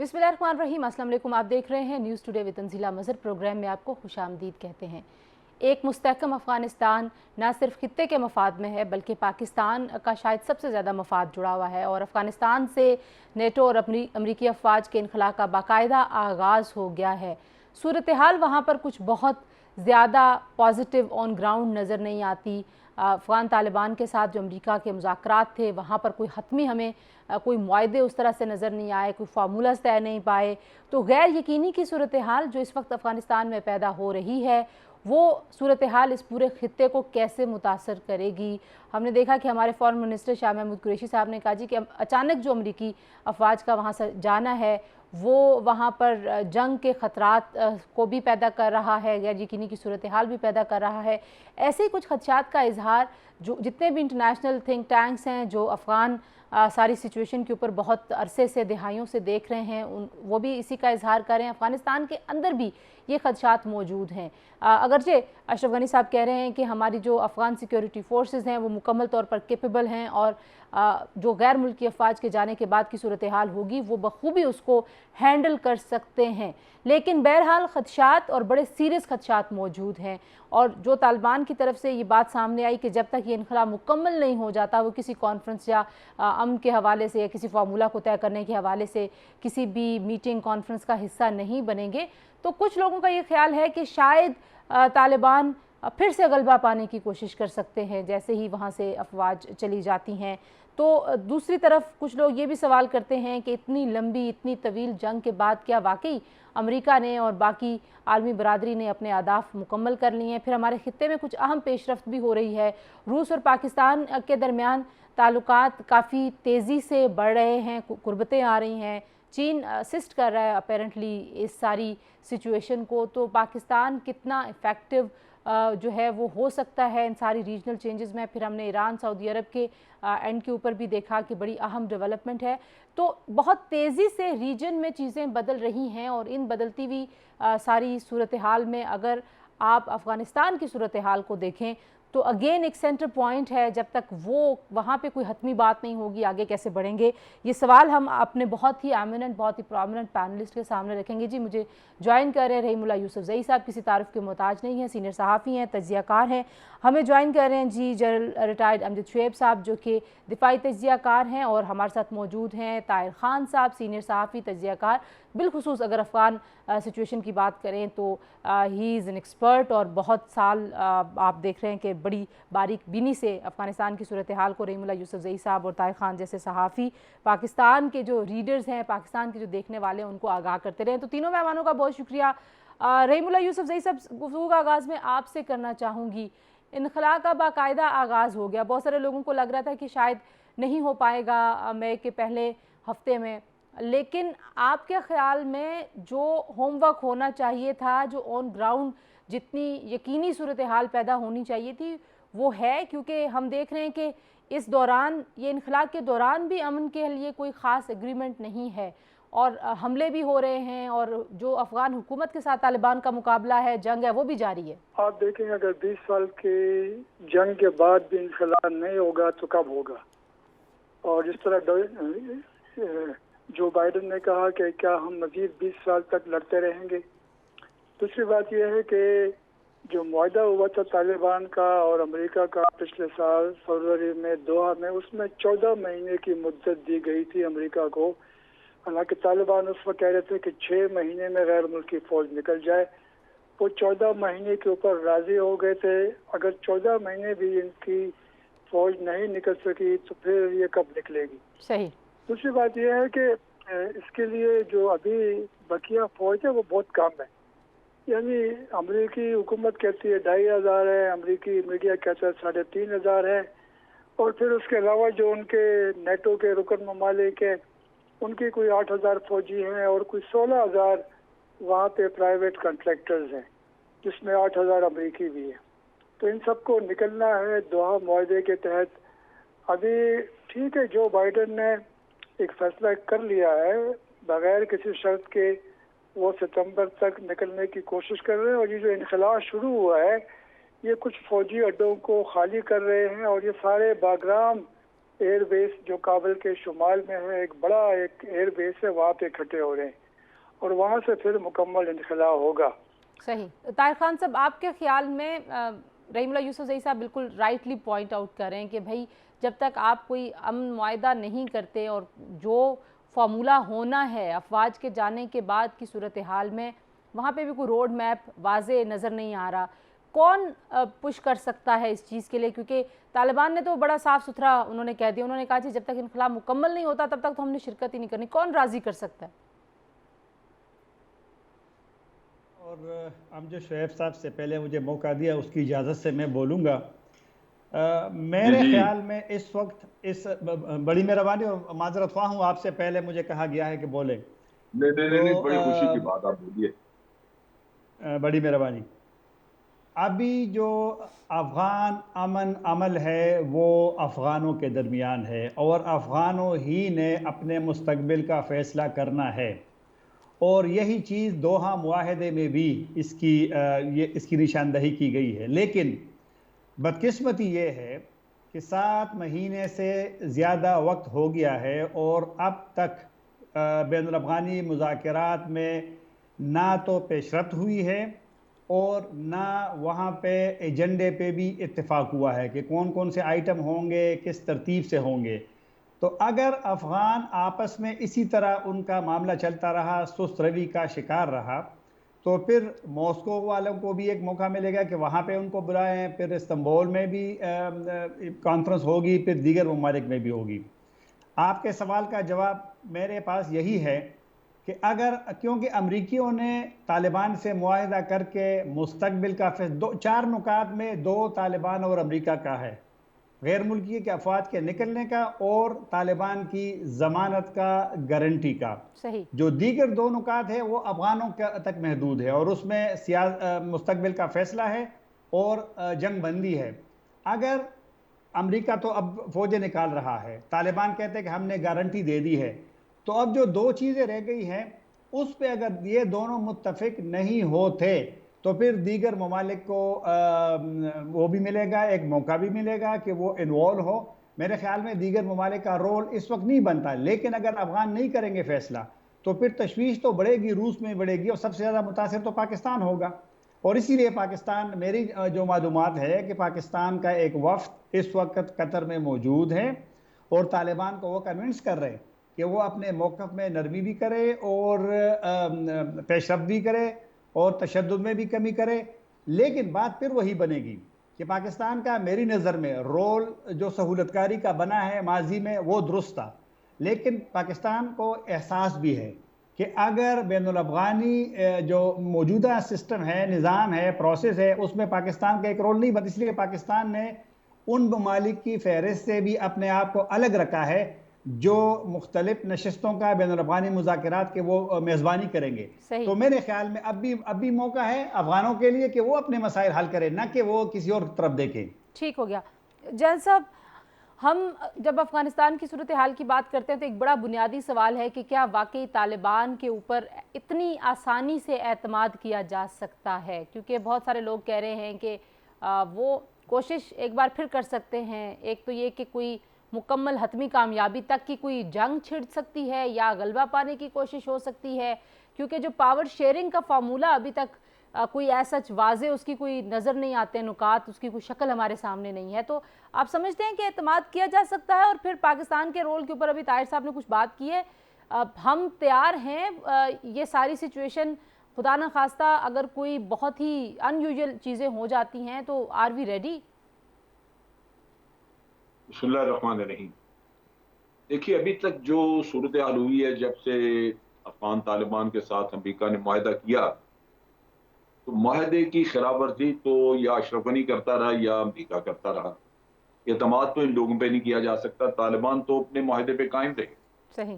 बिस्मिल्लाहिर्रहमानिर्रहीम। अस्सलाम वालेकुम। आप देख रहे हैं news today with Tanzeela Mazhar. Programme में आपको खुशामदीद कहते हैं। एक मुस्तहकम अफ़गानिस्तान न सिर्फ खित्ते के मफाद में है बल्कि पाकिस्तान का शायद सबसे ज़्यादा मफाद जुड़ा हुआ है और अफ़गानिस्तान से नेटो और अमरीकी अफवाज के इनखला का बाकायदा आगाज़ हो गया है। सूरत हाल वहाँ पर कुछ बहुत ज़्यादा पॉजिटिव ऑन ग्राउंड नज़र नहीं आती। अफ़गान तालिबान के साथ जो अमरीका के मुज़ाकरात थे वहाँ पर कोई हतमी हमें कोई मुआहदे उस तरह से नज़र नहीं आए, कोई फार्मूलाज तय नहीं पाए। तो गैर यकीनी की सूरत हाल जो इस वक्त अफ़गानिस्तान में पैदा हो रही है वो सूरत हाल इस पूरे खित्ते को कैसे मुतासर करेगी। हमने देखा कि हमारे फॉरेन मिनिस्टर शाह महमूद कुरैशी साहब ने कहा जी कि अचानक जो अमरीकी अफवाज का वहाँ से जाना है वो वहाँ पर जंग के ख़तरात को भी पैदा कर रहा है, गैर यकीनी की सूरत हाल भी पैदा कर रहा है। ऐसे ही कुछ खदशात का इजहार जो जितने भी इंटरनेशनल थिंक टैंक्स हैं जो अफ़गान सारी सिचुएशन के ऊपर बहुत अरसे से दहाइयों से देख रहे हैं वो भी इसी का इजहार कर रहे हैं। अफ़गानिस्तान के अंदर भी ये खदशात मौजूद हैं। अगरचे अशरफ गनी साहब कह रहे हैं कि हमारी जो अफ़गान सिक्योरिटी फोर्सेस हैं वो मुकम्मल तौर पर कैपेबल हैं और जो गैर मुल्की अफवाज के जाने के बाद की सूरत हाल होगी वो बखूबी उसको हैंडल कर सकते हैं। लेकिन बहरहाल खदशात और बड़े सीरियस खदशात मौजूद हैं और जो तालिबान की तरफ से ये बात सामने आई कि जब तक ये इनखला मुकम्मल नहीं हो जाता वो किसी कॉन्फ्रेंस या अमन के हवाले से या किसी फार्मूला को तय करने के हवाले से किसी भी मीटिंग कॉन्फ्रेंस का हिस्सा नहीं बनेंगे। तो कुछ लोगों का ये ख्याल है कि शायद तालिबान फिर से गलबा पाने की कोशिश कर सकते हैं जैसे ही वहाँ से अफवाज चली जाती हैं। तो दूसरी तरफ कुछ लोग ये भी सवाल करते हैं कि इतनी लंबी इतनी तवील जंग के बाद क्या वाकई अमेरिका ने और बाकी आलमी बरादरी ने अपने अहदाफ मुकम्मल कर लिए हैं। फिर हमारे खित्ते में कुछ अहम पेशरफ्त भी हो रही है। रूस और पाकिस्तान के दरमियान ताल्लुकात काफ़ी तेज़ी से बढ़ रहे हैं, कुर्बतें आ रही हैं। चीन असिस्ट कर रहा है अपेरेंटली इस सारी सिचुएशन को। तो पाकिस्तान कितना इफ़ेक्टिव जो है वो हो सकता है इन सारी रीजनल चेंजेस में। फिर हमने ईरान सऊदी अरब के एंड के ऊपर भी देखा कि बड़ी अहम डेवलपमेंट है। तो बहुत तेज़ी से रीजन में चीज़ें बदल रही हैं और इन बदलती हुई सारी सूरत हाल में अगर आप अफ़गानिस्तान की सूरत हाल को देखें तो अगेन एक सेंटर पॉइंट है। जब तक वो वहाँ पे कोई हतमी बात नहीं होगी आगे कैसे बढ़ेंगे, ये सवाल हम अपने बहुत ही एमिनेंट बहुत ही प्रोमिनेंट पैनलिस्ट के सामने रखेंगे। जी मुझे ज्वाइन कर रहे हैं रहीमुल्लाह यूसुफजई साहब, किसी तारुफ के मोहताज नहीं हैं, सीनियर सहाफ़ी हैं, तज्ज़ियाकार हैं। हमें ज्वाइन कर रहे हैं जी जनरल रिटायर्ड अमजद शुएब साहब जो कि दिफाई तज्ज़ियाकार हैं और हमारे साथ मौजूद हैं ताहिर ख़ान साहब, सीनियर सहाफ़ी तज्ज़ियाकार। बिलखुसूस अगर अफ़गान सिचुएशन की बात करें तो ही इज़ एन एक्सपर्ट और बहुत साल आप देख रहे हैं कि बड़ी बारीक बीनी से अफ़गानिस्तान की सूरत हाल को रहीमुल्लाह यूसुफजई साहब और ताहिर ख़ान जैसे सहाफ़ी पाकिस्तान के जो रीडर्स हैं, पाकिस्तान के जो देखने वाले हैं उनको आगाह करते रहे। तो तीनों मेहमानों का बहुत शुक्रिया। रहीमुल्लाह यूसुफजई साहब, गुफ्तगू का आगाज़ में आपसे करना चाहूँगी। इनखला का बाकायदा आगाज़ हो गया, बहुत सारे लोगों को लग रहा था कि शायद नहीं हो पाएगा मई के पहले हफ्ते में, लेकिन आपके ख़्याल में जो होमवर्क होना चाहिए था, जो ऑन ग्राउंड जितनी यकीनी सूरत हाल पैदा होनी चाहिए थी वो है? क्योंकि हम देख रहे हैं कि इस दौरान ये इनखला के दौरान भी अमन के लिए कोई ख़ास एग्रीमेंट नहीं है और हमले भी हो रहे हैं और जो अफ़गान हुकूमत के साथ तालिबान का मुकाबला है, जंग है, वो भी जारी है। आप देखेंगे अगर 20 साल के जंग के बाद भी इनखला नहीं होगा तो कब होगा? और जिस तरह जो बाइडन ने कहा कि क्या हम मजीद 20 साल तक लड़ते रहेंगे। दूसरी बात यह है कि जो मुआहदा हुआ था तालिबान का और अमेरिका का पिछले साल फरवरी में दोहा में, उसमें 14 महीने की मुद्दत दी गई थी अमेरिका को। हालांकि तालिबान उस वक्त कह रहे थे कि 6 महीने में गैर मुल्की फौज निकल जाए। वो 14 महीने के ऊपर राजी हो गए थे। अगर 14 महीने भी इनकी फौज नहीं निकल सकी तो फिर ये कब निकलेगी? सही। दूसरी बात यह है कि इसके लिए जो अभी बकिया फौज है वो बहुत कम है। यानी अमेरिकी हुकूमत कहती है 2500 है, अमेरिकी मीडिया कहता है 3500 है, और फिर उसके अलावा जो उनके नेटो के रुकन ममालिक है उनकी कोई 8000 फौजी हैं और कोई 16000 वहाँ पे प्राइवेट कॉन्ट्रैक्टर्स हैं जिसमें 8000 अमेरिकी भी हैं। तो इन सबको निकलना है दोहा मुआहदे के तहत। अभी ठीक है, जो बाइडन ने एक फैसला कर लिया है बगैर किसी शर्त के, वो सितंबर तक निकलने की कोशिश कर रहे हैं और ये जो इनखला शुरू हुआ है ये कुछ फौजी अड्डों को खाली कर रहे हैं और ये सारे बागराम एयर बेस जो काबुल के शुमाल में है, एक बड़ा एक एयर बेस है, वहाँ पे इकट्ठे हो रहे हैं और वहाँ से फिर मुकम्मल इनखला होगा। सही। ताहिर खान साहब, आपके ख्याल में रहीमुल्लाह यूसुफजई साहब बिल्कुल राइटली पॉइंट आउट कर रहे हैं कि भाई जब तक आप कोई अमन मुआहदा नहीं करते और जो फार्मूला होना है अफवाज के जाने के बाद की सूरत हाल में, वहाँ पे भी कोई रोड मैप वाज़े नज़र नहीं आ रहा। कौन पुश कर सकता है इस चीज़ के लिए? क्योंकि तालिबान ने तो बड़ा साफ़ सुथरा उन्होंने कह दिया, उन्होंने कहा कि जब तक इनकलाब मुकम्मल नहीं होता तब तक तो हमने शिरकत ही नहीं करनी। कौन राज़ी कर सकता है? और अब जो शुएब साहब से पहले मुझे मौका दिया उसकी इजाज़त से मैं बोलूँगा। मेरे ख्याल में इस वक्त इस बड़ी मेहरबानी और माजरत ख्वाह हूँ, आपसे पहले मुझे कहा गया है कि बोले। नहीं, बड़ी खुशी की बात, आप बोलिए। बड़ी मेहरबानी। अभी जो अफ़गान अमन अमल है वो अफ़गानों के दरमियान है और अफ़गानों ही ने अपने मुस्तकबिल का फ़ैसला करना है और यही चीज़ दोहा मुआहदे में भी इसकी निशानदही की गई है। लेकिन बदकिस्मती ये है कि 7 महीने से ज़्यादा वक्त हो गया है और अब तक बैनुल अफ़गानी मुज़ाकरात में ना तो पेशरफ्त हुई है और ना वहाँ पे एजेंडे पे भी इत्तेफाक हुआ है कि कौन कौन से आइटम होंगे, किस तरतीब से होंगे। तो अगर अफ़गान आपस में इसी तरह उनका मामला चलता रहा, सुस्त रवि का शिकार रहा, तो फिर मॉस्को वालों को भी एक मौका मिलेगा कि वहाँ पे उनको बुलाएं, फिर इस्तांबुल में भी कॉन्फ्रेंस होगी, फिर दीगर ममालिक में भी होगी। आपके सवाल का जवाब मेरे पास यही है कि अगर, क्योंकि अमरीकियों ने तालिबान से मुआहदा करके मुस्तकबिल का 4 नुकात में 2 तालिबान और अमरीका का है, गैर मुल्की के अफवाज के निकलने का और तालिबान की ज़मानत का गारंटी का। सही। जो दीगर 2 नुकात है वो अफगानों तक महदूद है और उसमें मुस्तकबिल का फैसला है और जंग बंदी है। अगर अमरीका तो अब फौजें निकाल रहा है, तालिबान कहते हैं कि हमने गारंटी दे दी है, तो अब जो 2 चीज़ें रह गई हैं उस पर अगर ये दोनों मुत्तफिक नहीं होते तो फिर दीगर ममालिक को वो भी मिलेगा, एक मौका भी मिलेगा कि वो इन्वॉल्व हो। मेरे ख्याल में दीगर ममालिक का रोल इस वक्त नहीं बनता, लेकिन अगर अफगान नहीं करेंगे फैसला तो फिर तशवीश तो बढ़ेगी, रूस में बढ़ेगी और सबसे ज़्यादा मुतासिर तो पाकिस्तान होगा। और इसीलिए पाकिस्तान, मेरी जो मालूमात है कि पाकिस्तान का एक वफ्द इस वक्त कतर में मौजूद है और तालिबान को वो कन्विंस कर रहे हैं कि वो अपने मौक़िफ़ में नरमी भी करे और पेशरफ्त भी करे और तशद्दुद में भी कमी करे। लेकिन बात फिर वही बनेगी कि पाकिस्तान का मेरी नज़र में रोल जो सहूलतकारी का बना है माजी में वो दुरुस्त था, लेकिन पाकिस्तान को एहसास भी है कि अगर बैनुल अफ़गानी जो मौजूदा सिस्टम है, निज़ाम है, प्रोसेस है, उसमें पाकिस्तान का एक रोल नहीं बनता। इसलिए पाकिस्तान ने उन ममालिक की फहरिस्त से भी अपने आप को अलग रखा है जो मुख्तलिफ नशिस्तों का बैनुल अफ़गानी मुज़ाकरात के वो मेज़बानी करेंगे। तो मेरे ख्याल में अब भी मौका है अफ़गानों के लिए कि वो अपने मसाइल हल करें, ना कि वो किसी और तरफ देखें। ठीक हो गया। जैन साहब, हम जब अफ़गानिस्तान की सूरत हाल की बात करते हैं तो एक बड़ा बुनियादी सवाल है कि क्या वाकई तालिबान के ऊपर इतनी आसानी से एतमाद किया जा सकता है? क्योंकि बहुत सारे लोग कह रहे हैं कि वो कोशिश एक बार फिर कर सकते हैं। एक तो ये कि कोई मुकम्मल हतमी कामयाबी तक की कोई जंग छिड़ सकती है या गलबा पाने की कोशिश हो सकती है, क्योंकि जो पावर शेयरिंग का फार्मूला अभी तक कोई ऐसा वाजे उसकी कोई नज़र नहीं आते नुकात, उसकी कोई शक्ल हमारे सामने नहीं है। तो आप समझते हैं कि एतमाद किया जा सकता है? और फिर पाकिस्तान के रोल के ऊपर अभी ताहिर साहब ने कुछ बात की है, हम तैयार हैं ये सारी सिचुएशन खुदा न खास्ता अगर कोई बहुत ही अनयूजुअल चीज़ें हो जाती हैं तो आर वी रेडी? बिस्मिल्लाहिर्रहमानिर्रहीम। देखिए, अभी तक जो सूरत हाल हुई है जब से अफगान तालिबान के साथ अमेरिका ने मुआहदा किया, तो मुआहदे की खिलाफवर्जी तो या अशरफ गनी करता रहा या अमेरिका करता रहा। एतमाद तो इन लोगों पे नहीं किया जा सकता। तालिबान तो अपने मुआहदे पे कायम रहे। सही।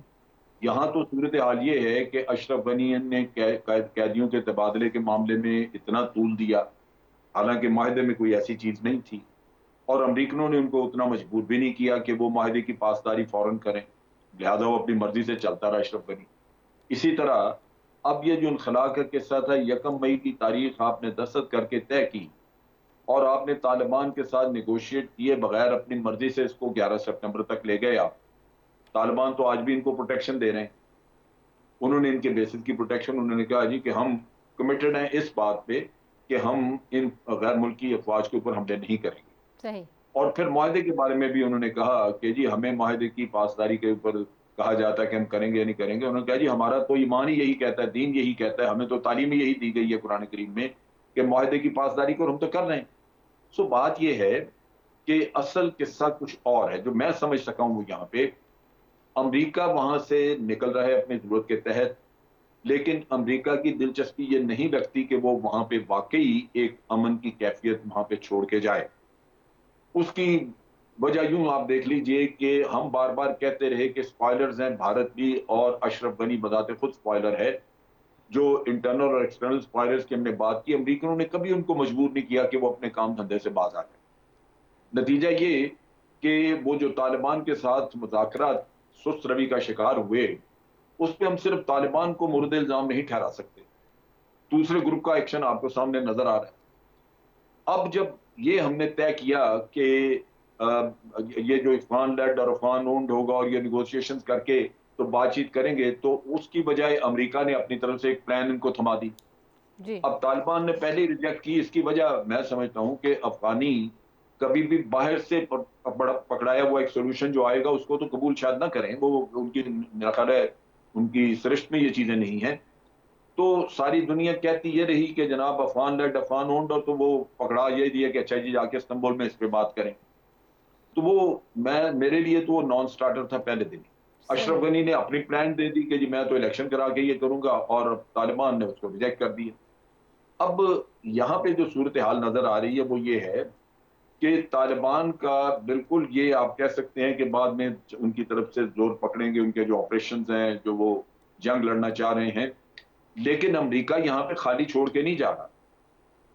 यहाँ तो सूरत हाल ये है कि अशरफ गनी ने कैदियों के तबादले के मामले में इतना तूल दिया, हालांकि मुआहदे में कोई ऐसी चीज नहीं थी, और अमरीकनों ने उनको उतना मजबूर भी नहीं किया कि वो मुआहदे की पासदारी फौरन करें, लिहाजा वो अपनी मर्जी से चलता रहा अशरफ गनी। इसी तरह अब ये जो इनखला का किस्सा था, 1 मई की तारीख आपने दस्तखत करके तय की, और आपने तालिबान के साथ निगोशिएट किए बगैर अपनी मर्जी से इसको 11 सितंबर तक ले गए आप। तालिबान तो आज भी इनको प्रोटेक्शन दे रहे हैं, उन्होंने इनके बेसिस की प्रोटेक्शन, उन्होंने कहा जी कि हम कमिटेड हैं इस बात पे कि हम इन गैर मुल्की अफवाज के ऊपर हमले नहीं करेंगे। सही। और फिर मुआहदे के बारे में भी उन्होंने कहा कि जी हमें मुआहदे की पासदारी के ऊपर कहा जाता है कि हम करेंगे या नहीं करेंगे। उन्होंने कहा जी हमारा तो ईमान ही यही कहता है, दीन यही कहता है, हमें तो तालीम ही यही दी गई है कुरान करीम में कि मुआहदे की पासदारी को हम तो कर रहे हैं। सो बात यह है कि असल किस्सा कुछ और है जो मैं समझ सका हूँ। यहाँ पे अमेरिका वहां से निकल रहा है अपनी जरूरत के तहत, लेकिन अमेरिका की दिलचस्पी ये नहीं रखती कि वो वहां पे वाकई एक अमन की कैफियत वहां पे छोड़ के जाए। उसकी वजह यूं आप देख लीजिए कि हम बार बार कहते रहे कि स्पॉयलर्स हैं भारत भी, और अशरफ गनी बजाते खुद स्पॉयलर है। जो इंटरनल और एक्सटर्नल स्पॉयलर्स की हमने बात की, अमेरिकनों ने कभी उनको मजबूर नहीं किया कि वो अपने काम धंधे से बाज आ जाए। नतीजा ये कि वो जो तालिबान के साथ मुज़ाकरात सुस्त रवि का शिकार हुए, उस पर हम सिर्फ तालिबान को मुर्द इल्जाम नहीं ठहरा सकते, दूसरे ग्रुप का एक्शन आपको सामने नजर आ रहा है। अब जब ये हमने तय किया कि ये जो अफगान लेड और अफगान ओन्ड होगा और ये निगोशिएशंस करके तो बातचीत करेंगे, तो उसकी बजाय अमेरिका ने अपनी तरफ से एक प्लान इनको थमा दी। जी। अब तालिबान ने पहले ही रिजेक्ट की। इसकी वजह मैं समझता हूं कि अफगानी कभी भी बाहर से पकड़ाया हुआ एक सोल्यूशन जो आएगा उसको तो कबूल शायद ना करें, वो उनकी मेरा ख्याल है उनकी सृष्ट में ये चीजें नहीं हैं। तो सारी दुनिया कहती ये रही कि जनाब अफगान लेड अफगान ओन्ड, और तो वो पकड़ा ये दिया कि अच्छा जी जाके इस्तांबुल में इस पे बात करें। तो वो मेरे लिए तो वो नॉन स्टार्टर था पहले दिन। अशरफ गनी ने अपनी प्लान दे दी कि जी मैं तो इलेक्शन करा के ये करूंगा, और तालिबान ने उसको रिजेक्ट कर दिया। अब यहाँ पे जो सूरत हाल नजर आ रही है वो ये है कि तालिबान का बिल्कुल ये आप कह सकते हैं कि बाद में उनकी तरफ से जोर पकड़ेंगे उनके जो ऑपरेशंस हैं, जो वो जंग लड़ना चाह रहे हैं, लेकिन अमेरिका यहाँ पे खाली छोड़ के नहीं जा रहा।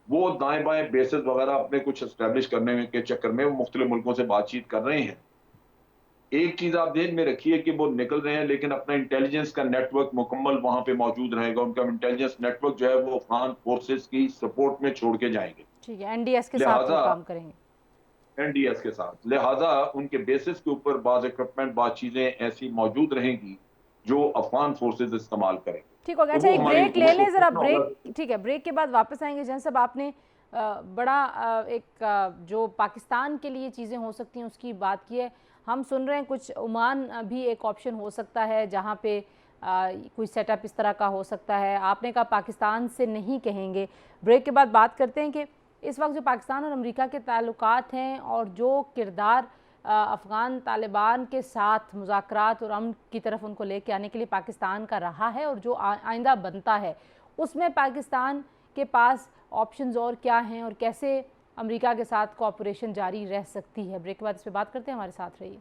वो दाएं बाएं बेसेस वगैरह अपने कुछ एस्टेब्लिश करने के चक्कर में वो मुख्तलिफ मुल्कों से बातचीत कर रहे हैं। एक चीज आप ध्यान में रखिए कि वो निकल रहे हैं लेकिन अपना इंटेलिजेंस का नेटवर्क मुकम्मल वहां पे मौजूद रहेगा। उनका इंटेलिजेंस नेटवर्क जो है वो अफगान फोर्सेस की सपोर्ट में छोड़ के जाएंगे। ठीक है, एनडीएस के साथ वो काम करेंगे। एनडीएस के साथ, लिहाजा उनके बेसिस के ऊपर बाज इक्विपमेंट, बाज चीजें ऐसी मौजूद रहेंगी जो अफगान फोर्सेस इस्तेमाल करेंगे। ठीक हो गया। अच्छा, एक ब्रेक ले लें जरा, ब्रेक। ठीक है, ब्रेक के बाद वापस आएंगे। जैन साहब, आपने बड़ा एक जो पाकिस्तान के लिए चीज़ें हो सकती हैं उसकी बात की है। हम सुन रहे हैं कुछ ओमान भी एक ऑप्शन हो सकता है जहाँ पे कोई सेटअप इस तरह का हो सकता है। आपने कहा पाकिस्तान से नहीं कहेंगे। ब्रेक के बाद बात करते हैं कि इस वक्त जो पाकिस्तान और अमेरिका के ताल्लुकात हैं और जो किरदार अफ़गान तालिबान के साथ मुज़ाकरात और अमन की तरफ उनको लेके आने के लिए पाकिस्तान का रहा है और जो आइंदा बनता है, उसमें पाकिस्तान के पास ऑप्शंस और क्या हैं और कैसे अमेरिका के साथ कोऑपरेशन जारी रह सकती है। ब्रेक के बाद इस पर बात करते हैं, हमारे साथ रहिए।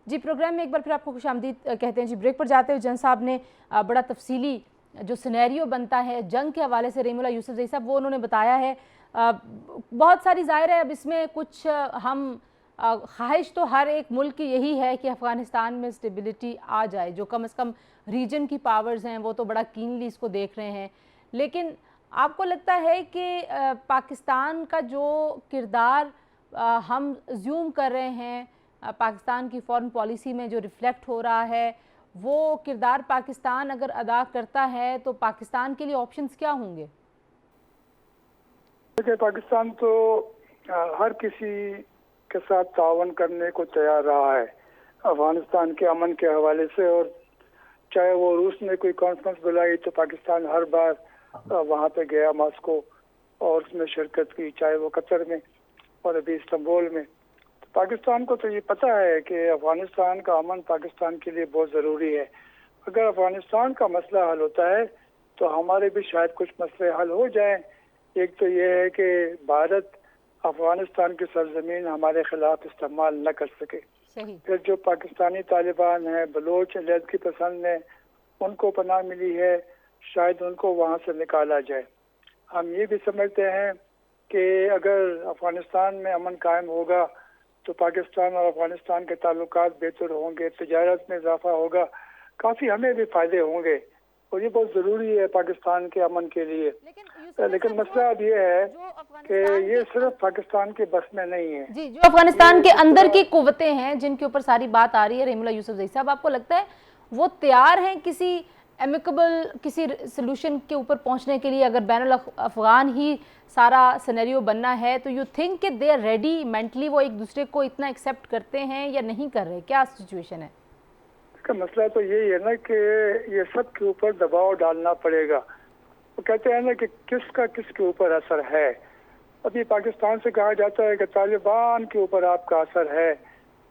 जी, प्रोग्राम में एक बार फिर आपको खुशामदीद कहते हैं। जी, ब्रेक पर जाते हुए जन साहब ने बड़ा तफसीली जो सिनेरियो बनता है जंग के हवाले से, रहीमुल्लाह यूसुफजई साहब, वो उन्होंने बताया है। बहुत सारी ज़ाहिर है अब इसमें कुछ हम ख्वाहिश तो हर एक मुल्क की यही है कि अफ़गानिस्तान में स्टेबिलिटी आ जाए। जो कम से कम रीजन की पावर्स हैं वो तो बड़ा कीनली इसको देख रहे हैं, लेकिन आपको लगता है कि पाकिस्तान का जो किरदार हम ज़्यूम कर रहे हैं, पाकिस्तान की फॉरेन पॉलिसी में जो रिफ्लेक्ट हो रहा है, वो किरदार पाकिस्तान अगर अदा करता है तो पाकिस्तान के लिए ऑप्शंस क्या होंगे? देखिए, पाकिस्तान तो हर किसी के साथ तावन करने को तैयार रहा है अफगानिस्तान के अमन के हवाले से, और चाहे वो रूस ने कोई कॉन्फ्रेंस बुलाई तो पाकिस्तान हर बार वहाँ पे गया मॉस्को और उसमें शिरकत की, चाहे वो कतर में और अभी इस्तांबुल में। तो पाकिस्तान को तो ये पता है कि अफगानिस्तान का अमन पाकिस्तान के लिए बहुत ज़रूरी है। अगर अफगानिस्तान का मसला हल होता है तो हमारे भी शायद कुछ मसले हल हो जाएं। एक तो ये है कि भारत अफगानिस्तान की सरजमीन हमारे खिलाफ इस्तेमाल न कर सके, सही। फिर जो पाकिस्तानी तालिबान हैं, बलोच अलहदगी पसंद हैं, उनको पनाह मिली है, शायद उनको वहाँ से निकाला जाए। हम ये भी समझते हैं कि अगर अफगानिस्तान में अमन कायम होगा तो पाकिस्तान और अफगानिस्तान के ताल्लुकात बेहतर होंगे, तिजारत में इजाफा होगा, काफ़ी हमें भी फ़ायदे होंगे और ये बहुत ज़रूरी है पाकिस्तान के अमन के लिए। लेकिन मसला अब ये है कि ये सिर्फ पाकिस्तान के बस में नहीं है जी। जो अफगानिस्तान के अंदर की कुव्वतें हैं जिनके ऊपर सारी बात आ रही है, रहीमुल्लाह यूसुफजई साहब, आपको लगता है वो तैयार हैं किसी एमिकेबल किसी सोल्यूशन के ऊपर पहुंचने के लिए? अगर बैनुल अफगान ही सारा सिनेरियो बनना है तो यू थिंक कि दे आर रेडी मेंटली, वो एक दूसरे को इतना एक्सेप्ट करते हैं या नहीं कर रहे? क्या सिचुएशन है? इसका मसला तो यही है ना कि ये सब के ऊपर दबाव डालना पड़ेगा। वो कहते हैं ना कि किसका किसके ऊपर असर है। अभी पाकिस्तान से कहा जाता है कि तालिबान के ऊपर आपका असर है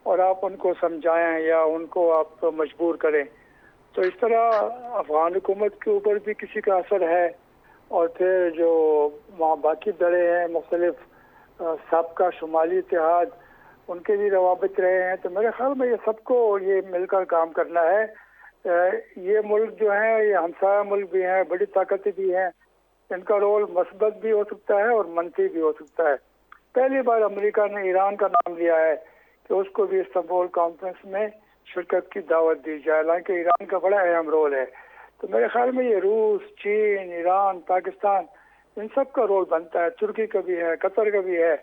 और आप उनको समझाएं या उनको आप मजबूर करें, तो इस तरह अफगान हुकूमत के ऊपर भी किसी का असर है और फिर जो वहाँ बाकी दड़े हैं मुख्तलिफ सबका शुमाली इत्तेहाद, उनके भी रवाबित रहे हैं। तो मेरे ख्याल में ये सबको ये मिलकर काम करना है। ये मुल्क जो है ये हमसाया मुल्क भी हैं, बड़ी ताकतें भी हैं, इनका रोल मस्बत भी हो सकता है और मनफी भी हो सकता है। पहली बार अमेरिका ने ईरान का नाम लिया है कि उसको भी इस्तांबुल कॉन्फ्रेंस में शिरकत की दावत दी जाए, हालांकि ईरान का बड़ा अहम रोल है। तो मेरे ख्याल में ये रूस, चीन, ईरान, पाकिस्तान, इन सब का रोल बनता है, तुर्की का भी है, कतर का भी है।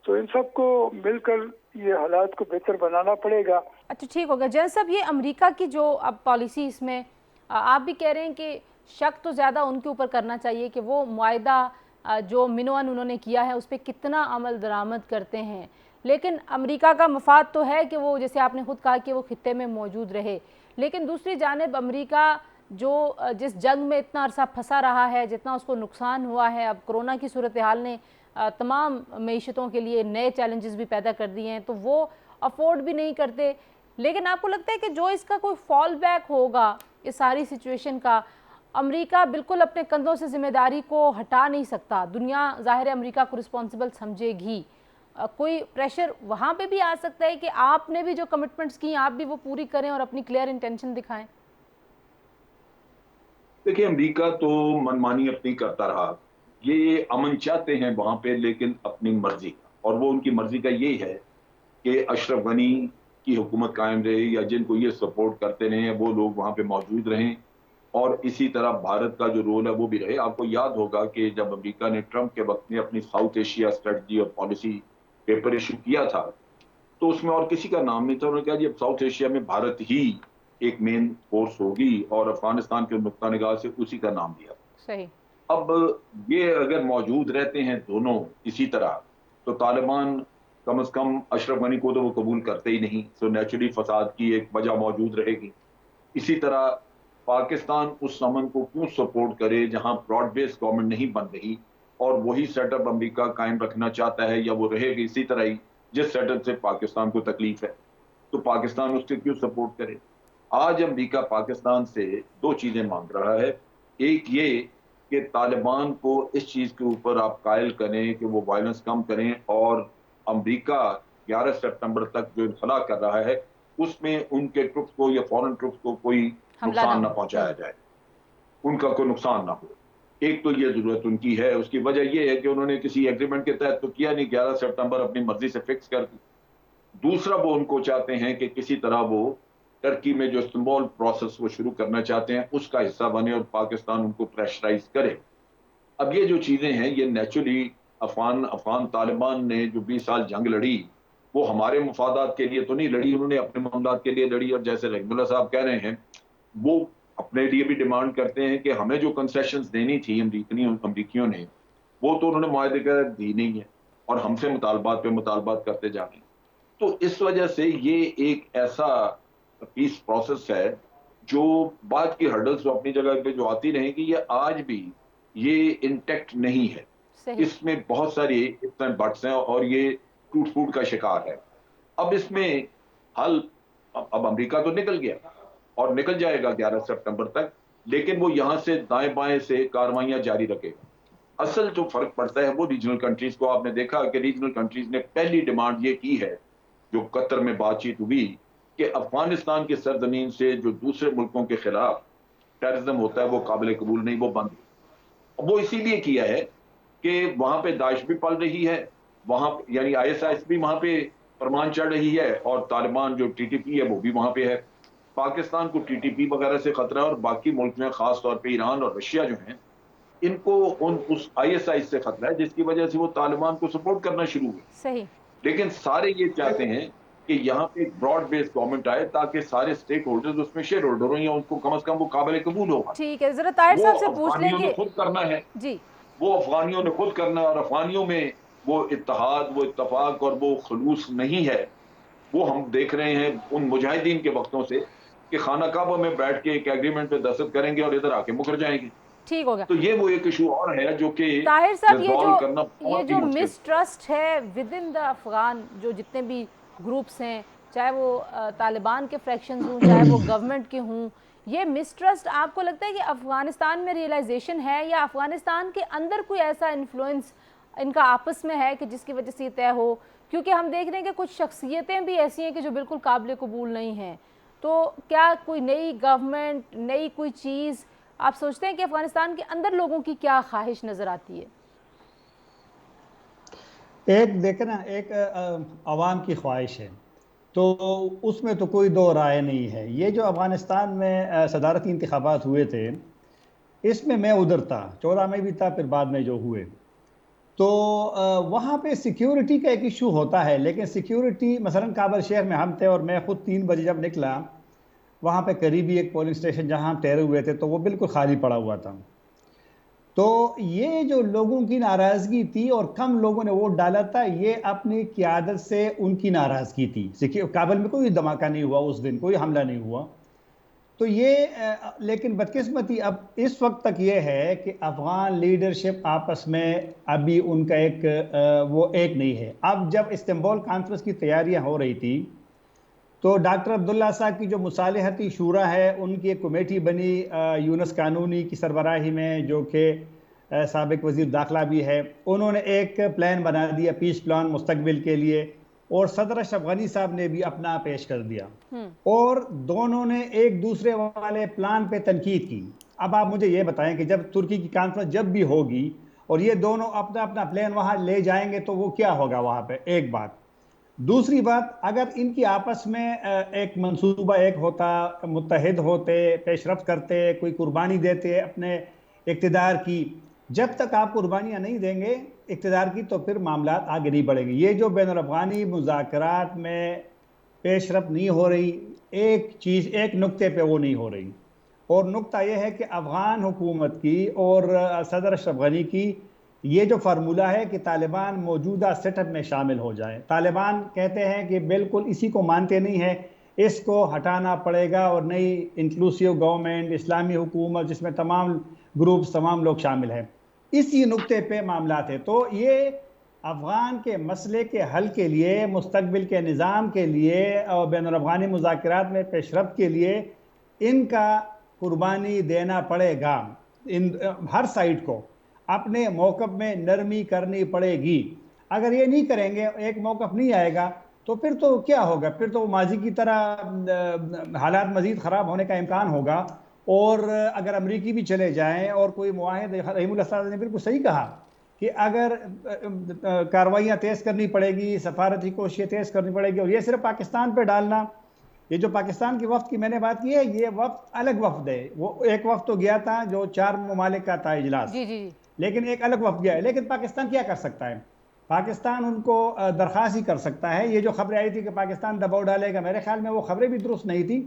तो इन सबको मिलकर ये हालात को बेहतर बनाना पड़ेगा। अच्छा, ठीक होगा। जनरल साहब, ये अमेरिका की जो अब पॉलिसी, इसमें आप भी कह रहे हैं कि शक तो ज़्यादा उनके ऊपर करना चाहिए कि वो मुआहदा जो मिनोअन उन्होंने किया है उस पर कितना अमल दरामद करते हैं, लेकिन अमेरिका का मफाद तो है कि वो, जैसे आपने खुद कहा, कि वो खित्ते में मौजूद रहे। लेकिन दूसरी जानिब अमेरिका जो जिस जंग में इतना अरसा फंसा रहा है, जितना उसको नुकसान हुआ है, अब कोरोना की सूरत हाल ने तमाम मईशतों के लिए नए चैलेंजेस भी पैदा कर दिए हैं, तो वो अफोर्ड भी नहीं करते। लेकिन आपको लगता है कि जो इसका कोई फॉल बैक होगा इस सारी सिचुएशन का, अमेरिका बिल्कुल अपने कंधों से जिम्मेदारी को हटा नहीं सकता, दुनिया ज़ाहिर है अमेरिका को रिस्पॉन्सिबल समझेगी, कोई प्रेशर वहाँ पे भी आ सकता है कि आपने भी जो कमिटमेंट्स की आप भी वो पूरी करें और अपनी क्लियर इंटेंशन दिखाएं? देखिए, अमेरिका तो मनमानी अपनी करता रहा। ये अमन चाहते हैं वहां पे, लेकिन अपनी मर्जी का, और वो उनकी मर्जी का यही है कि अशरफ गनी की हुकूमत कायम रहे या जिनको ये सपोर्ट करते रहे वो लोग वहां पे मौजूद रहें, और इसी तरह भारत का जो रोल है वो भी रहे। आपको याद होगा कि जब अमेरिका ने ट्रंप के वक्त में अपनी साउथ एशिया स्ट्रेटजी और पॉलिसी पेपर इशू किया था, तो उसमें और किसी का नाम नहीं था। उन्होंने कहा जी अब साउथ एशिया में भारत ही एक मेन फोर्स होगी, और अफगानिस्तान के नुक्ता निगाह से उसी का नाम दिया। सही। अब ये अगर मौजूद रहते हैं दोनों इसी तरह, तो तालिबान कम से कम अशरफ गनी को तो वो कबूल करते ही नहीं, तो नेचुरली फसाद की एक वजह मौजूद रहेगी। इसी तरह पाकिस्तान उस अमन को क्यों सपोर्ट करे जहां ब्रॉड बेस्ड गवर्नमेंट नहीं बन रही, और वही सेटअप अमेरिका कायम रखना चाहता है, या वो रहेगी इसी तरह ही जिस सेटअप से पाकिस्तान को तकलीफ है, तो पाकिस्तान उससे क्यों सपोर्ट करे। आज अमेरिका पाकिस्तान से दो चीजें मांग रहा है। एक ये कि तालिबान को इस चीज के ऊपर आप कायल करें कि वो वायलेंस कम करें, और अमेरिका 11 सितंबर तक जो इनखला कर रहा है उसमें उनके ट्रुप्स को या फॉरेन ट्रुप्स को कोई नुकसान ना पहुंचाया जाए, उनका कोई नुकसान ना हो। एक तो ये जरूरत उनकी है। उसकी वजह ये है कि उन्होंने किसी एग्रीमेंट के तहत तो किया नहीं, 11 सितंबर अपनी मर्जी से फिक्स कर दी। दूसरा, वो उनको चाहते हैं कि किसी तरह वो टर्की में जो इस्तांबुल प्रोसेस वो शुरू करना चाहते हैं उसका हिस्सा बने और पाकिस्तान उनको प्रेशराइज करे। अब ये जो चीजें हैं ये नेचुरली अफगान तालिबान ने जो 20 साल जंग लड़ी वो हमारे मुफादात के लिए तो नहीं लड़ी, उन्होंने अपने मामलात के लिए लड़ी। और जैसे रहीमुल्लाह साहब कह रहे हैं, वो अपने लिए भी डिमांड करते हैं कि हमें जो कंसेशंस देनी थी अमरीकियों ने, वो तो उन्होंने मुआहदे के तहत दी नहीं है और हमसे मुतालबात पे मुतालबात करते जा रहे हैं। तो इस वजह से ये एक ऐसा पीस प्रोसेस है जो बाद की हर्डल्स जो अपनी जगह पे जो आती रहेंगी, ये आज भी ये इंटेक्ट नहीं है। इसमें बहुत सारी इफ्स एंड बट्स हैं और ये टूट फूट का शिकार है। अब इसमें हल, अब अमेरिका तो निकल गया और निकल जाएगा 11 सितंबर तक, लेकिन वो यहां से दाएं बाएं से कार्रवाइयां जारी रखेगा। असल जो फर्क पड़ता है वो रीजनल कंट्रीज को, आपने देखा कि रीजनल कंट्रीज ने पहली डिमांड ये की है जो कतर में बातचीत हुई कि अफगानिस्तान की सरजमीन से जो दूसरे मुल्कों के खिलाफ टेररिज्म होता है वो काबिल कबूल नहीं, वो बंद। वो इसीलिए किया है कि वहां पे दाइश भी पल रही है, वहां यानी ISIS भी वहां पे फरमान चढ़ रही है, और तालिबान जो TTP है वो भी वहां पे है। पाकिस्तान को TTP वगैरह से खतरा है, और बाकी मुल्क में खास तौर पे ईरान और रशिया जो हैं इनको उस ISIS से खतरा है, जिसकी वजह से वो तालिबान को सपोर्ट करना शुरू हुए। सही। लेकिन सारे ये चाहते हैं कि यहाँ पे एक ब्रॉड बेस्ड गवर्नमेंट आए ताकि सारे स्टेक होल्डर्स उसमें शेयर होल्डर हो, या उनको कम से कम वो काबिल कबूल होगा। ठीक है, जरा ताहिर साहब से पूछ अफगानियों ने लेंगे खुद करना है जी। वो अफगानियों ने खुद करना है, और अफगानियों में वो इत्तेहाद, वो इत्तफाक और वो खलूस नहीं है। वो हम देख रहे हैं उन मुजाहिदीन के वक्तों से कि खाना काबा में बैठ के एक एग्रीमेंट पे दस्तखत करेंगे और इधर आके मुकर जाएंगे। ठीक हो गया। तो ये वो एक इशू और है जो कि ताहिर साहब, करना ये बहुत जो ही मुश्किल। मिसट्रस्ट है विद इन द अफगान, जो जितने भी ग्रुप्स हैं, चाहे वो तालिबान के फ्रैक्शंस हों, चाहे वो गवर्नमेंट के हों, ये मिसट्रस्ट आपको लगता है कि अफगानिस्तान में रियलाइजेशन है, या अफगानिस्तान के अंदर कोई ऐसा इन्फ्लुएंस इनका आपस में है कि जिसकी वजह से ये तय हो? क्योंकि हम देख रहे हैं कि कुछ शख्सियतें भी ऐसी हैं कि जो बिल्कुल काबिल कबूल नहीं हैं। तो क्या कोई नई गवर्नमेंट, नई कोई चीज़ आप सोचते हैं कि अफगानिस्तान के अंदर लोगों की क्या ख्वाहिश नज़र आती है? एक देखे ना, एक अवाम की ख्वाहिश है तो उसमें तो कोई दो राय नहीं है। ये जो अफ़गानिस्तान में सदारती इंतखाबात हुए थे, इसमें मैं उधर था, 14 में भी था, फिर बाद में जो हुए, तो वहाँ पे सिक्योरिटी का एक इशू होता है। लेकिन सिक्योरिटी मसलन काबुल शहर में हम थे, और मैं ख़ुद 3 बजे जब निकला, वहाँ पे करीबी एक पोलिंग स्टेशन जहाँ हम ठहरे हुए थे, तो वो बिल्कुल खाली पड़ा हुआ था। तो ये जो लोगों की नाराज़गी थी, और कम लोगों ने वोट डाला था, ये अपनी क़ियादत से उनकी नाराज़गी थी। काबुल में कोई धमाका नहीं हुआ उस दिन, कोई हमला नहीं हुआ। तो ये लेकिन बदकिस्मती अब इस वक्त तक ये है कि अफ़गान लीडरशिप आपस में अभी उनका वो एक नहीं है। अब जब इस्तांबुल कॉन्फ्रेंस की तैयारियां हो रही थी, तो डॉक्टर अब्दुल्ला साहब की जो मुसालिहती शूरा है, उनकी एक कमेटी बनी यूनुस कानूनी की सरबराही में, जो कि साबिक वज़ीर दाखिला भी है। उन्होंने एक प्लान बना दिया, पीस प्लान मुस्तकबिल के लिए, और सदर अशरफ गनी साहब ने भी अपना पेश कर दिया, और दोनों ने एक दूसरे वाले प्लान पे तनकीद की। अब आप मुझे ये बताएं कि जब तुर्की की कॉन्फ्रेंस जब भी होगी और ये दोनों अपना अपना प्लान वहाँ ले जाएंगे, तो वो क्या होगा वहाँ पे? एक बात। दूसरी बात, अगर इनकी आपस में एक मंसूबा एक होता, मुत्तहिद होते, पेशरफ्त करते, कोई कुर्बानी देते अपने इक़्तिदार की, जब तक आप कुर्बानियाँ नहीं देंगे इक़्तिदार की, तो फिर मामला आगे नहीं बढ़ेंगे। ये जो बैनुल अफ़गानी मुज़ाकरात में पेशरफ्त नहीं हो रही, एक चीज़, एक नुक्ते पे वो नहीं हो रही, और नुक्ता ये है कि अफ़गान हुकूमत की और सदर अशरफ गनी की ये जो फार्मूला है कि तालिबान मौजूदा सेटअप में शामिल हो जाए। तालिबान कहते हैं कि बिल्कुल इसी को मानते नहीं है, इसको हटाना पड़ेगा, और नई इंक्लूसिव गवर्नमेंट, इस्लामी हुकूमत जिसमें तमाम ग्रुप्स, तमाम लोग शामिल हैं, इसी नुक्ते पे मामला थे। तो ये अफ़गान के मसले के हल के लिए, मुस्तकबिल के निज़ाम के लिए और बैनुल अफ़गानी मुज़ाकरात में पेशरफ्त के लिए इनका कुर्बानी देना पड़ेगा। इन हर साइड को अपने मौक़िफ़ में नरमी करनी पड़ेगी। अगर ये नहीं करेंगे, एक मौक़िफ़ नहीं आएगा, तो फिर तो क्या होगा? फिर तो माजी की तरह हालात मज़ीद ख़राब होने का इम्कान होगा। और अगर अमरीकी भी चले जाएं और कोई मुआहिद, रहीमुल्लाह साहब ने बिल्कुल सही कहा कि अगर कार्रवाइयाँ तेज़ करनी पड़ेगी, सफारती कोशिशें तेज़ करनी पड़ेगी, और ये सिर्फ पाकिस्तान पर डालना, ये जो पाकिस्तान की वफ्द की मैंने बात की है, ये वफ्द अलग वफ्द है। वो एक वफ्द तो गया था जो 4 ममालिक का था इजलास, लेकिन एक अलग वफ्द गया है। लेकिन पाकिस्तान क्या कर सकता है? पाकिस्तान उनको दरख्वास्त ही कर सकता है। ये जो खबरें आई थी कि पाकिस्तान दबाव डालेगा, मेरे ख्याल में वो खबरें भी दुरुस्त नहीं थी,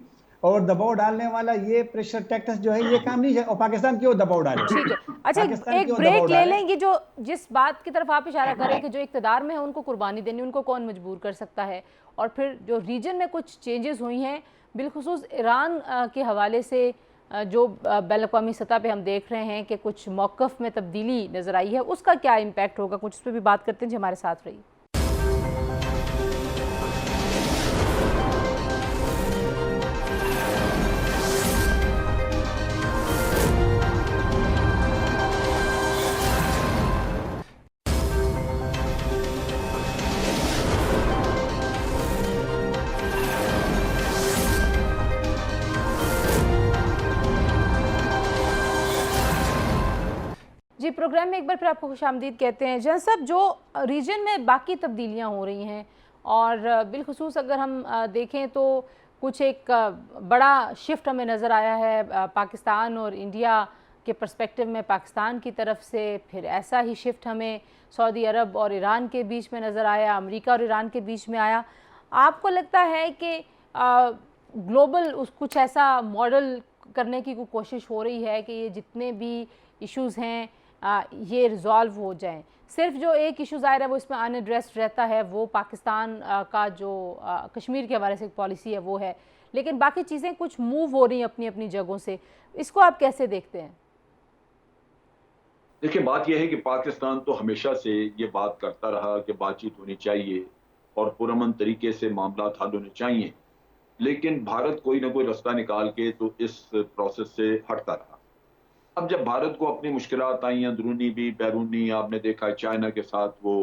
और दबाव डालने वाला ये प्रेशर टैक्टिक्स जो है ये काम नहीं है। और पाकिस्तान क्यों दबाव डाले? ठीक है, अच्छा एक ब्रेक ले लेंगे। जो जिस बात की तरफ आप इशारा करें कि जो इक़्तिदार में है उनको कुर्बानी देनी, उनको कौन मजबूर कर सकता है? और फिर जो रीजन में कुछ चेंजेस हुई हैं, बिलखुसूस ईरान के हवाले से जो बैनुल-अक़वामी सतह पे हम देख रहे हैं कि कुछ मौक़िफ़ में तब्दीली नज़र आई है, उसका क्या इम्पैक्ट होगा? कुछ उस पर भी बात करते हैं जी, हमारे साथ रहिए। जी, प्रोग्राम में एक बार फिर आपको खुशामदीद कहते हैं। जहाँ साहब, जो रीजन में बाकी तब्दीलियाँ हो रही हैं और बिलखुसूस अगर हम देखें तो कुछ एक बड़ा शिफ्ट हमें नज़र आया है पाकिस्तान और इंडिया के पर्सपेक्टिव में पाकिस्तान की तरफ से, फिर ऐसा ही शिफ्ट हमें सऊदी अरब और ईरान के बीच में नज़र आया, अमेरिका और ईरान के बीच में आया। आपको लगता है कि ग्लोबल कुछ ऐसा मॉडल करने की कोई कोशिश हो रही है कि ये जितने भी इश्यूज़ हैं ये रिजॉल्व हो जाएं? सिर्फ जो एक इशू ज़ाहिर है वो इसमें अनएड्रेस्ड रहता है, वो पाकिस्तान का जो कश्मीर के हवाले से पॉलिसी है वो है, लेकिन बाकी चीज़ें कुछ मूव हो रही हैं अपनी अपनी जगहों से। इसको आप कैसे देखते हैं? देखिए, बात यह है कि पाकिस्तान तो हमेशा से ये बात करता रहा कि बातचीत होनी चाहिए और पुरअमन तरीके से मामला हल होने चाहिए, लेकिन भारत कोई ना कोई रास्ता निकाल के तो इस प्रोसेस से हटता रहा। अब जब भारत को अपनी मुश्किलात आई, अंदरूनी भी बैरूनी, आपने देखा है चाइना के साथ वो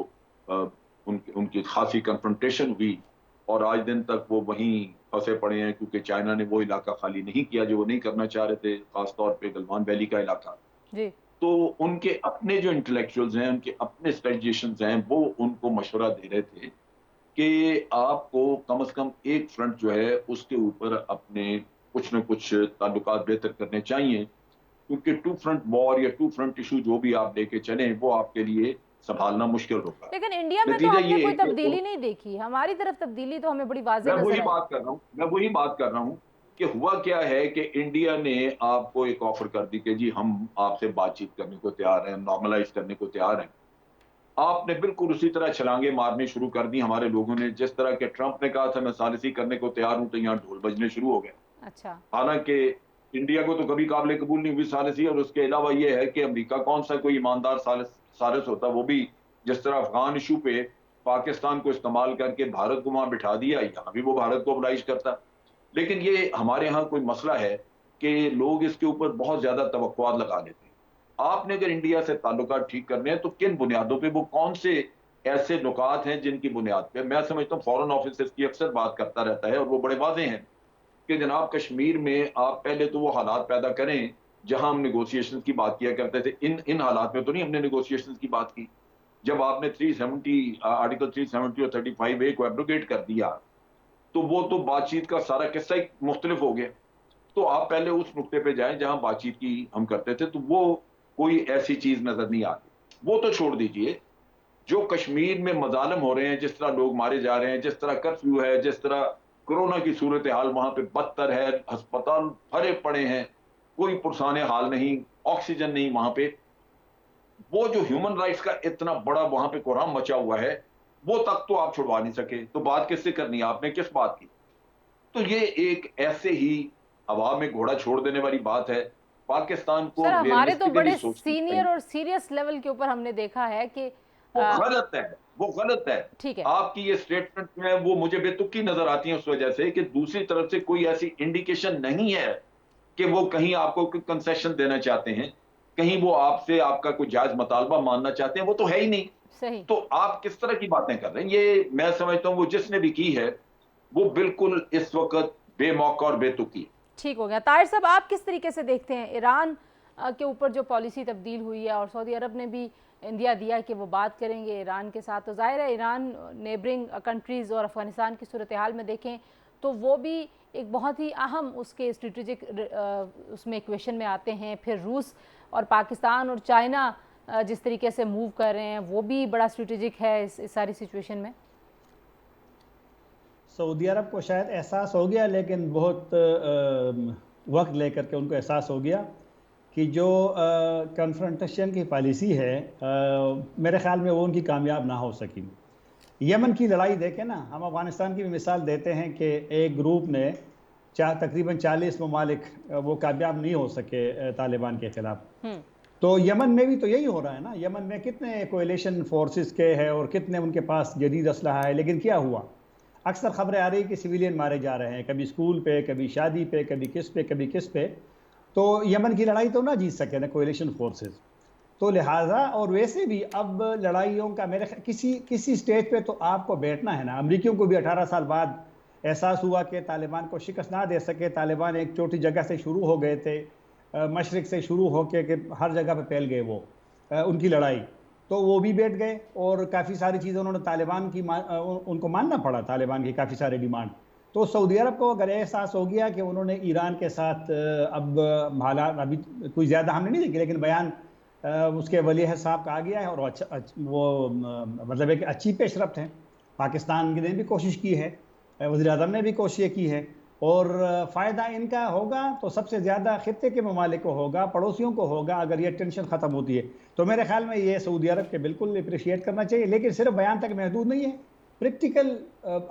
उनकी खासी कन्फ्रंटेशन हुई और आज दिन तक वो वहीं फंसे पड़े हैं, क्योंकि चाइना ने वो इलाका खाली नहीं किया जो वो नहीं करना चाह रहे थे, खासतौर पे गलवान वैली का इलाका। जी। तो उनके अपने जो इंटेलेक्चुअल्स हैं, उनके अपने स्ट्रेटजिशियंस हैं, वो उनको मशवरा दे रहे थे कि आपको कम से कम एक फ्रंट जो है उसके ऊपर अपने कुछ न कुछ ताल्लुकात बेहतर करने चाहिए, क्योंकि टू फ्रंट वॉर या टू फ्रंट इशू जो भी आप लेके चलें वो आपके लिए संभालना मुश्किल होगा। लेकिन इंडिया में तो हमने कोई तब्दीली नहीं देखी, हमारी तरफ तब्दीली तो हमें बड़ी वाज़ेह नजर आई। मैं वही बात कर रहा हूँ कि हुआ क्या है कि इंडिया ने आपको एक ऑफर कर दी कि जी हम आपसे बातचीत करने को तैयार हैं, नॉर्मलाइज करने को तैयार हैं। आपने बिल्कुल उसी तरह छलांगे मारनी शुरू कर दी हमारे लोगों ने, जिस तरह के ट्रंप ने कहा था मैं सालिसी करने को तैयार हूं, तो यहाँ ढोल बजने शुरू हो गए। अच्छा। हालांकि इंडिया को तो कभी काबिल कबूल नहीं हुई सालिसी, और उसके अलावा ये है कि अमेरिका कौन सा कोई ईमानदार सालिस होता, वो भी जिस तरह अफगान इशू पे पाकिस्तान को इस्तेमाल करके भारत को वहां बिठा दिया, यहाँ भी वो भारत को ऑब्लाइज करता। लेकिन ये हमारे यहाँ कोई मसला है कि लोग इसके ऊपर बहुत ज्यादा तवक्कुआत लगा लेते हैं। आपने अगर इंडिया से ताल्लुकात ठीक करने हैं तो किन बुनियादों पे, वो कौन से ऐसे नुकात हैं जिनकी बुनियाद पे, मैं समझता हूँ फॉरेन ऑफिसर्स की अक्सर बात करता रहता है और वो बड़े वाजे हैं कि जनाब कश्मीर में आप पहले तो वो हालात पैदा करें जहां हम नेगोशिएशन की बात किया करते थे। इन हालात में तो नहीं हमने नेगोशिएशन की बात की। जब आपने 370 आर्टिकल 370 और 35A को एब्रोगेट कर दिया तो वो तो बातचीत का सारा किस्सा ही मुख्तलिफ हो गया। तो आप पहले उस नुक्ते पे जाएं जहां बातचीत की हम करते थे, तो वो कोई ऐसी चीज नजर नहीं आती। वो तो छोड़ दीजिए, जो कश्मीर में मजालम हो रहे हैं, जिस तरह लोग मारे जा रहे हैं, जिस तरह कर्फ्यू है, जिस तरह कोरोना की सूरत हाल वहां पे बदतर है, अस्पताल भरे पड़े हैं, कोई पुरसाने हाल नहीं, ऑक्सीजन नहीं वहां पे, वो जो ह्यूमन राइट्स का इतना बड़ा वहां पे कोहराम मचा हुआ है, वो तक तो आप छुड़वा नहीं सके। तो बात किससे करनी है आपने, किस बात की? तो ये एक ऐसे ही हवा में घोड़ा छोड़ देने वाली बात है। पाकिस्तान को सर, हमारे तो बड़े सीनियर और सीरियस लेवल के ऊपर हमने देखा है कि वो गलत है, वो गलत है। ठीक है, आपकी ये स्टेटमेंट में वो मुझे बेतुकी नजर आती है उस वजह से कि दूसरी तरफ से कोई ऐसी इंडिकेशन नहीं है कि वो कहीं आपको कोई कंसेशन देना चाहते हैं, कहीं वो आपसे आपका कोई जायज मुतालबा मानना चाहते हैं, वो तो है ही नहीं। सही। तो आप किस तरह की बातें कर रहे हैं? ये मैं समझता हूं वो जिसने भी की है वो बिल्कुल इस वक्त बेमौका और बेतुकी। ठीक हो गया। ताहिर साहब, आप किस तरीके से देखते हैं ईरान के ऊपर जो पॉलिसी तब्दील हुई है, और सऊदी अरब ने भी इंडिया दिया कि वो बात करेंगे ईरान के साथ, तो जाहिर है ईरान नेबरिंग कंट्रीज़ और अफ़गानिस्तान की सूरत हाल में देखें तो वो भी एक बहुत ही अहम उसके स्ट्रेटेजिक उसमें इक्वेशन में आते हैं। फिर रूस और पाकिस्तान और चाइना जिस तरीके से मूव कर रहे हैं वो भी बड़ा स्ट्रेटेजिक है इस सारी सिचुएशन में। सऊदी अरब को शायद एहसास हो गया, लेकिन बहुत वक्त लेकर के उनको एहसास हो गया कि जो कन्फ्रंटेशन की पॉलिसी है मेरे ख्याल में वो उनकी कामयाब ना हो सकी। यमन की लड़ाई देखें ना, हम अफ़गानिस्तान की भी मिसाल देते हैं कि एक ग्रुप ने तकरीबन 40 ममालिक वो कामयाब नहीं हो सके तालिबान के ख़िलाफ़। तो यमन में भी तो यही हो रहा है ना। यमन में कितने कोएलिशन फोर्सेस के हैं और कितने उनके पास जदीद असलहा है, लेकिन क्या हुआ? अक्सर खबरें आ रही कि सिविलियन मारे जा रहे हैं, कभी स्कूल पे, कभी शादी पे, कभी किस पे। तो यमन की लड़ाई तो ना जीत सके ना कोएलिशन फोर्सेस। तो लिहाजा और वैसे भी अब लड़ाइयों का मेरे किसी स्टेज पे तो आपको बैठना है ना। अमरीकियों को भी 18 साल बाद एहसास हुआ कि तालिबान को शिकस्त ना दे सके। तालिबान एक छोटी जगह से शुरू हो गए थे, मशरिक से शुरू होकर के हर जगह पे फैल गए वो। उनकी लड़ाई, तो वो भी बैठ गए और काफ़ी सारी चीज़ें उन्होंने तालिबान की उनको मानना पड़ा, तालिबान की काफ़ी सारे डिमांड। तो सऊदी अरब को अगर एहसास हो गया कि उन्होंने ईरान के साथ अब हालात अभी कोई ज़्यादा हमने नहीं देखे, लेकिन बयान उसके वली अहद साहब का आ गया है और वो मतलब एक अच्छी पेशरफ्त है। पाकिस्तान ने भी कोशिश की है, वज़ीर-ए-आज़म ने भी कोशिश की है और फ़ायदा इनका होगा तो सबसे ज़्यादा खित्ते के ममालिक को होगा, पड़ोसियों को होगा अगर ये टेंशन ख़त्म होती है। तो मेरे ख्याल में ये सऊदी अरब के बिल्कुल अप्रिशिएट करना चाहिए, लेकिन सिर्फ बयान तक महदूद नहीं है, प्रैक्टिकल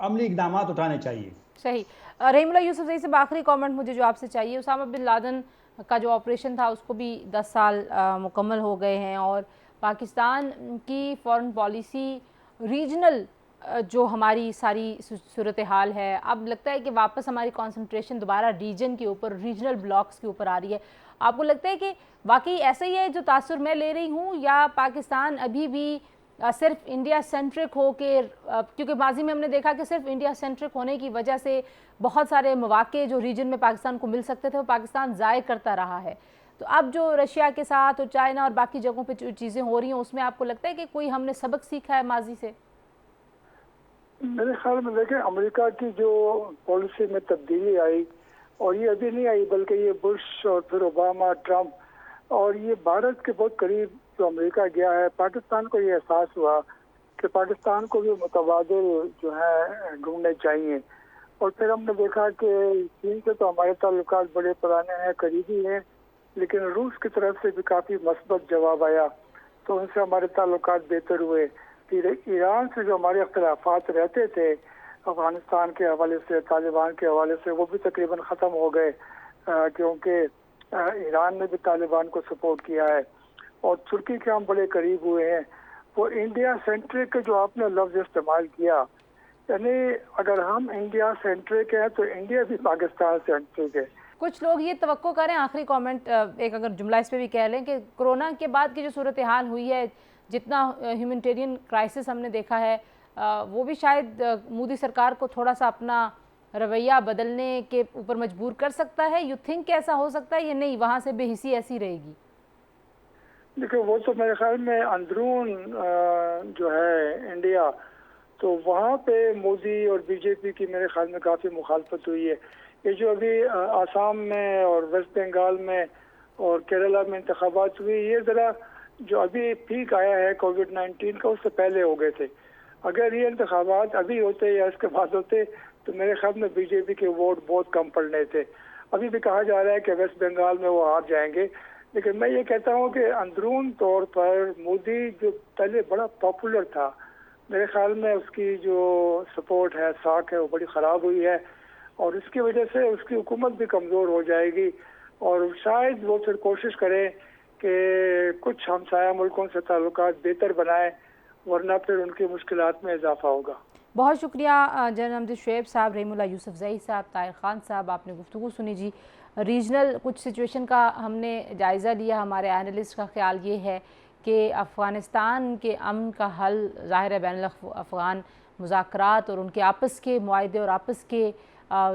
अमली इक़दाम उठाने चाहिए। सही। रहीमुल्लाह यूसुफ़ज़ई से आखिरी कमेंट मुझे जो आपसे चाहिए, उसामा बिन लादेन का जो ऑपरेशन था उसको भी 10 साल मुकम्मल हो गए हैं और पाकिस्तान की फ़ॉरेन पॉलिसी रीजनल जो हमारी सारी सूरत हाल है, अब लगता है कि वापस हमारी कंसंट्रेशन दोबारा रीजन के ऊपर, रीजनल ब्लॉक्स के ऊपर आ रही है। आपको लगता है कि वाकई ऐसा ही है जो तासुर मैं ले रही हूँ, या पाकिस्तान अभी भी सिर्फ इंडिया सेंट्रिक हो के, क्योंकि माजी में हमने देखा कि सिर्फ इंडिया सेंट्रिक होने की वजह से बहुत सारे मौके जो रीजन में पाकिस्तान को मिल सकते थे वो पाकिस्तान ज़ाय करता रहा है। तो अब जो रशिया के साथ और चाइना और बाकी जगहों पे जो चीज़ें हो रही हैं उसमें आपको लगता है कि कोई हमने सबक सीखा है माजी से? मेरे ख्याल में देखें, अमेरिका की जो पॉलिसी में तब्दीली आई, और ये अभी नहीं आई बल्कि ये बुश और फिर ओबामा, ट्रंप, और ये भारत के बहुत करीब जो अमेरिका गया है, पाकिस्तान को ये एहसास हुआ कि पाकिस्तान को भी मुतबादिल जो है ढूंढने चाहिए। और फिर हमने देखा कि चीन से तो हमारे ताल्लुकात बड़े पुराने हैं, करीबी हैं, लेकिन रूस की तरफ से भी काफ़ी मस्बत जवाब आया, तो उनसे हमारे ताल्लुकात बेहतर हुए। फिर ईरान से जो हमारे अख्तिलाफात रहते थे अफगानिस्तान के हवाले से, तालिबान के हवाले से, वो भी तकरीबन ख़त्म हो गए, क्योंकि ईरान ने भी तालिबान को सपोर्ट किया है। और तुर्की के हम बड़े करीब हुए हैं। वो इंडिया सेंट्रिक जो आपने लफ्ज़ इस्तेमाल किया, यानी अगर हम इंडिया सेंट्रिक हैं तो इंडिया भी पाकिस्तान सेंट्रिक है। कुछ लोग ये तवक्को करें, आखिरी कमेंट एक अगर जुमला इस पे भी कह लें, कि कोरोना के बाद की जो सूरत हाल हुई है, जितना ह्यूमैनिटेरियन क्राइसिस हमने देखा है, वो भी शायद मोदी सरकार को थोड़ा सा अपना रवैया बदलने के ऊपर मजबूर कर सकता है। यू थिंक कि ऐसा हो सकता है या नहीं, वहाँ से बेहिसी ऐसी रहेगी? देखिए, वो तो मेरे ख्याल में अंदरून जो है इंडिया, तो वहाँ पे मोदी और बीजेपी की मेरे ख्याल में काफ़ी मुखालफत हुई है। ये जो अभी आसाम में और वेस्ट बंगाल में और केरला में इंतखाबात हुई, ये ज़रा जो अभी पीक आया है कोविड-19 का, उससे पहले हो गए थे। अगर ये इंतखाबात अभी होते या इसके बाद होते तो मेरे ख्याल में बीजेपी के वोट बहुत कम पड़ने थे। अभी भी कहा जा रहा है कि वेस्ट बंगाल में वो हार जाएंगे, लेकिन मैं ये कहता हूँ कि अंदरून तौर पर मोदी जो पहले बड़ा पॉपुलर था, मेरे ख्याल में उसकी जो सपोर्ट है, साख है, वो बड़ी ख़राब हुई है, और इसकी वजह से उसकी हुकूमत भी कमज़ोर हो जाएगी। और शायद वो फिर कोशिश करें कि कुछ हमसाया मुल्कों से ताल्लुकात बेहतर बनाएं, वरना फिर उनकी मुश्किलात में इजाफा होगा। बहुत शुक्रिया जनरल अमजद शुएब साहब, रहीमुल्लाह यूसुफ़ज़ई साहब, ताहिर ख़ान साहब, आपने गुफ्तगू सुनी जी। रीजनल कुछ सिचुएशन का हमने जायज़ा लिया। हमारे एनालिस्ट का ख्याल ये है कि अफ़गानिस्तान के अमन का हल ज़ाहिर है बैनुल अफ़गान मुज़ाकरात और उनके आपस के मुआहदे और आपस के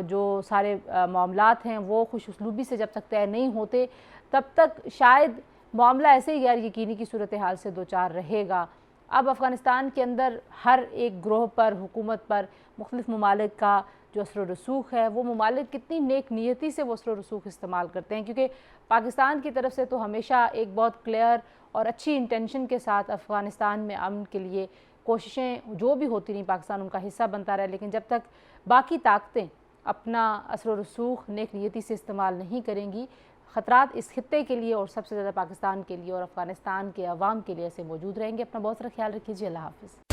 जो सारे मामलात हैं वो खुश उसलूबी से जब तक तय नहीं होते, तब तक शायद मामला ऐसे ही गैर यकीनी की सूरत हाल से दो चार रहेगा। अब अफ़गानिस्तान के अंदर हर एक ग्रोह पर, हुकूमत पर, मुख्तलिफ़ ममालिक का जो असर व रसूख है, वो ममालिक कितनी नेक नियति से वो असर व रसूख इस्तेमाल करते हैं, क्योंकि पाकिस्तान की तरफ से तो हमेशा एक बहुत क्लियर और अच्छी इंटेंशन के साथ अफ़गानिस्तान में अमन के लिए कोशिशें जो भी होती रहीं, पाकिस्तान उनका हिस्सा बनता रहा, लेकिन जब तक बाकी ताकतें अपना असर व रसूख नेक नियति से इस्तेमाल नहीं करेंगी, ख़तरात इस खित्ते के लिए और सबसे ज़्यादा पाकिस्तान के लिए और अफ़गानिस्तान के अवाम के लिए ऐसे मौजूद रहेंगे। अपना बहुत सारा ख्याल रखिए जी। अल्लाह हाफ़िज़।